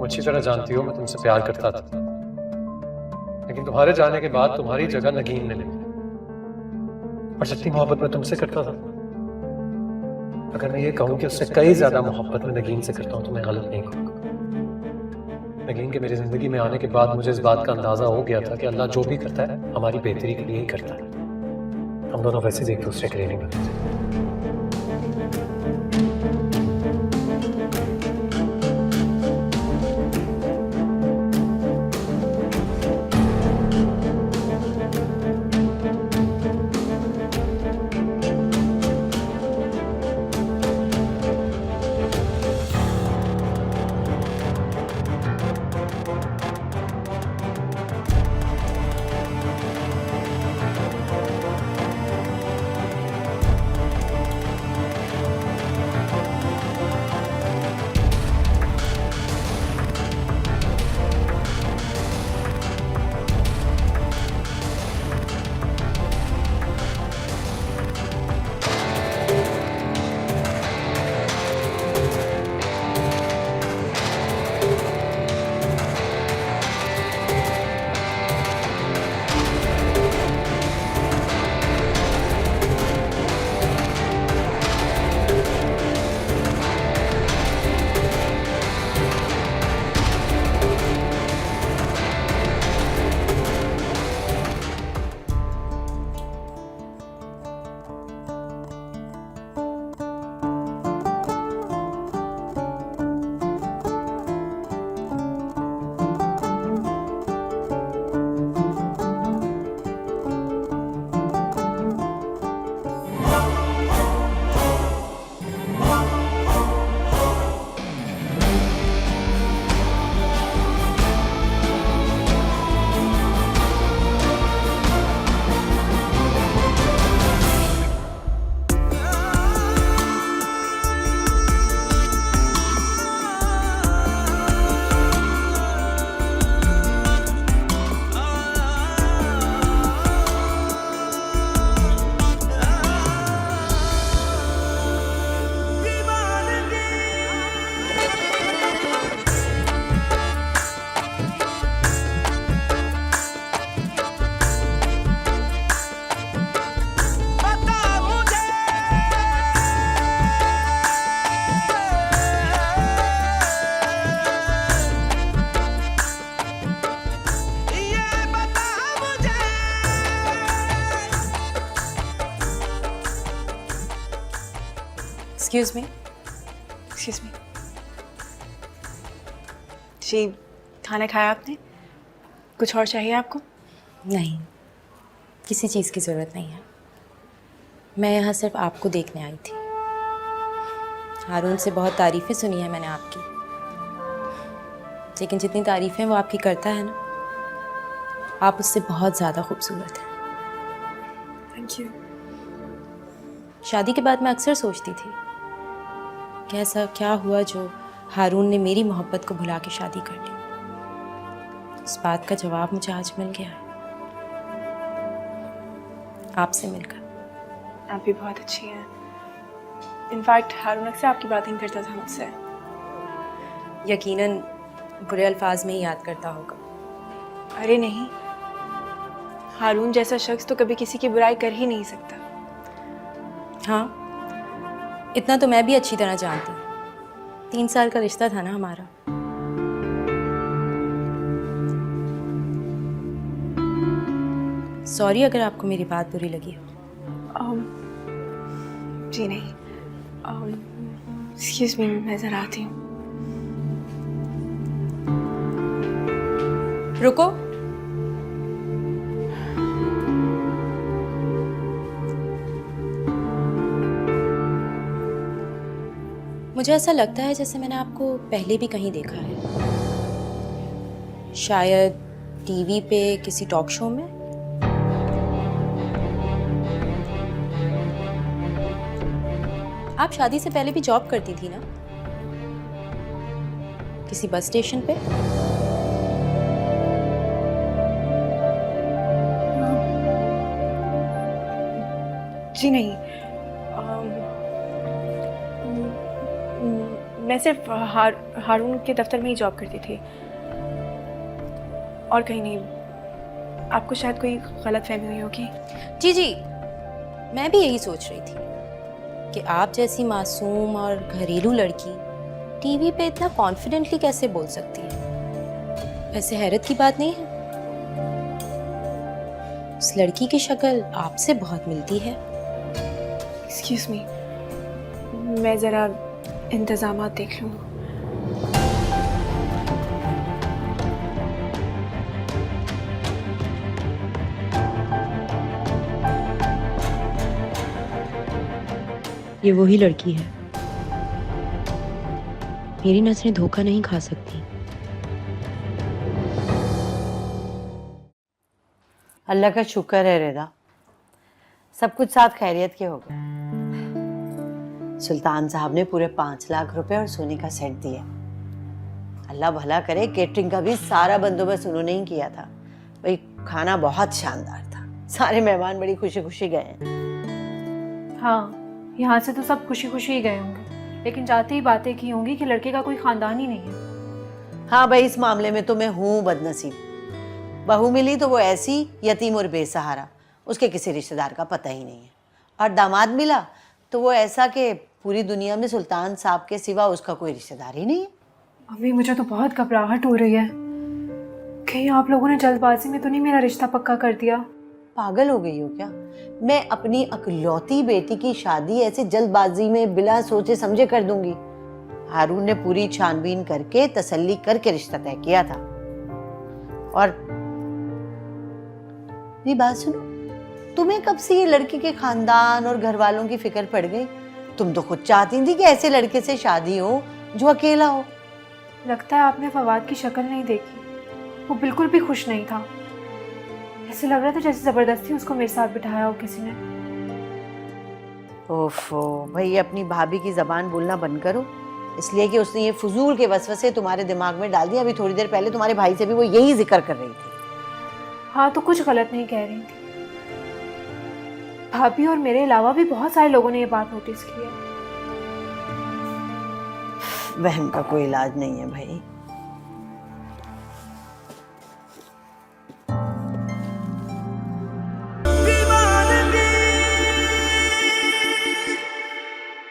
तुम अच्छी तरह जानती हो मैं तुमसे प्यार करता था, लेकिन तुम्हारे जाने के बाद तुम्हारी जगह नगीन ने ली। और जितनी मोहब्बत मैं तुमसे करता था, अगर मैं ये कहूं कि उससे कई ज्यादा मोहब्बत मैं नगीन से करता हूं तो मैं गलत नहीं कहूंगा। नगीन के मेरी जिंदगी में आने के बाद मुझे इस बात का अंदाजा हो गया था कि अल्लाह जो भी करता है हमारी बेहतरी के लिए ही करता है। हम दोनों वैसे भी एक दूसरे के लिए नहीं बनते थे। Excuse me. एक्सक्यूज मी जी, खाना खाया आपने? कुछ और चाहिए आपको? नहीं, किसी चीज़ की ज़रूरत नहीं है। मैं यहाँ सिर्फ आपको देखने आई थी। हारून से बहुत तारीफ़ें सुनी है मैंने आपकी, लेकिन जितनी तारीफ़ें वो आपकी करता है ना, आप उससे बहुत ज़्यादा खूबसूरत हैं। Thank you. शादी के बाद मैं अक्सर सोचती थी कि ऐसा क्या हुआ जो हारून ने मेरी मोहब्बत को भुला के शादी कर ली। इस बात का जवाब मुझे आज मिल गया है, आपसे मिलकर। आप भी बहुत अच्छी हैं। इनफैक्ट हारून अक्सर आपकी बात नहीं करता था मुझसे। यकीनन बुरे अल्फाज में ही याद करता होगा। अरे नहीं, हारून जैसा शख्स तो कभी किसी की बुराई कर ही नहीं सकता। हाँ, इतना तो मैं भी अच्छी तरह जानती हूँ। 3 साल का रिश्ता था ना हमारा। सॉरी अगर आपको मेरी बात बुरी लगी हो। जी नहीं, एक्सक्यूज मी, मैं ज़रा आती हूँ। रुको। मुझे ऐसा लगता है जैसे मैंने आपको पहले भी कहीं देखा है, शायद टीवी पे किसी टॉक शो में। आप शादी से पहले भी जॉब करती थी ना, किसी बस स्टेशन पे? जी नहीं, मैं सिर्फ हारून के दफ्तर में ही जॉब करती थी, और कहीं नहीं। आपको शायद कोई गलतफहमी हुई होगी। जी जी, मैं भी यही सोच रही थी कि आप जैसी मासूम और घरेलू लड़की टीवी पे इतना कॉन्फिडेंटली कैसे बोल सकती है। वैसे हैरत की बात नहीं है, उस लड़की की शक्ल आपसे बहुत मिलती है। एक्सक्यूज मी, मैं ज़रा इंतज़ामात देख लूँ। ये वही लड़की है, मेरी नजरें धोखा नहीं खा सकती। अल्लाह का शुक्र है रेदा, सब कुछ साथ खैरियत के हो गए। सुल्तान साहब ने पूरे 5 लाख रुपए और सोने का सेट दिया। अल्लाह भला करे, केटरिंग का भी सारा बंदोबस्त उन्होंने ही किया था। भाई खाना बहुत शानदार था, सारे मेहमान बड़ी खुशी खुशी गए हैं। हाँ, यहाँ से तो सब खुशी खुशी ही गए होंगे, लेकिन जाते ही बातें की होंगी कि लड़के का कोई खानदान ही नहीं है। हाँ भाई, इस मामले में तो मैं हूँ बदनसीब। बहू मिली तो वो ऐसी यतीम और बेसहारा, उसके किसी रिश्तेदार का पता ही नहीं है। और दामाद मिला तो वो ऐसा कि पूरी दुनिया में सुल्तान साहब के सिवा उसका कोई रिश्तेदार ही नहीं है। अम्मी, मुझे तो बहुत घबराहट हो रही है, कहीं आप लोगों ने जल्दबाजी में तो नहीं मेरा रिश्ता पक्का कर दिया। पागल हो गई हो क्या? मैं अपनी अकलौती बेटी की शादी ऐसे जल्दबाजी में बिना सोचे समझे कर दूंगी? हारून ने पूरी छानबीन करके तसल्ली करके रिश्ता तय किया था। और मेरी बात सुनो, तुम्हें कब से ये लड़की के खानदान और घर वालों की फिक्र पड़ गई? तुम तो खुद चाहती थी कि ऐसे लड़के से शादी हो जो अकेला हो। लगता है आपने फवाद की शक्ल नहीं देखी, वो बिल्कुल भी खुश नहीं था। ऐसे लग रहा था जैसे जबरदस्ती उसको मेरे साथ बिठाया हो किसी ने। ओफो भाई, अपनी भाभी की जबान बोलना बंद करो, इसलिए कि उसने ये फजूल के वसवसे तुम्हारे दिमाग में डाल दिया। अभी थोड़ी देर पहले तुम्हारे भाई से भी वो यही जिक्र कर रही थी। हाँ, तो कुछ गलत नहीं कह रही थी। भाभी और मेरे अलावा भी बहुत सारे लोगों ने ये बात नोटिस की है। वहम का कोई इलाज नहीं है भाई।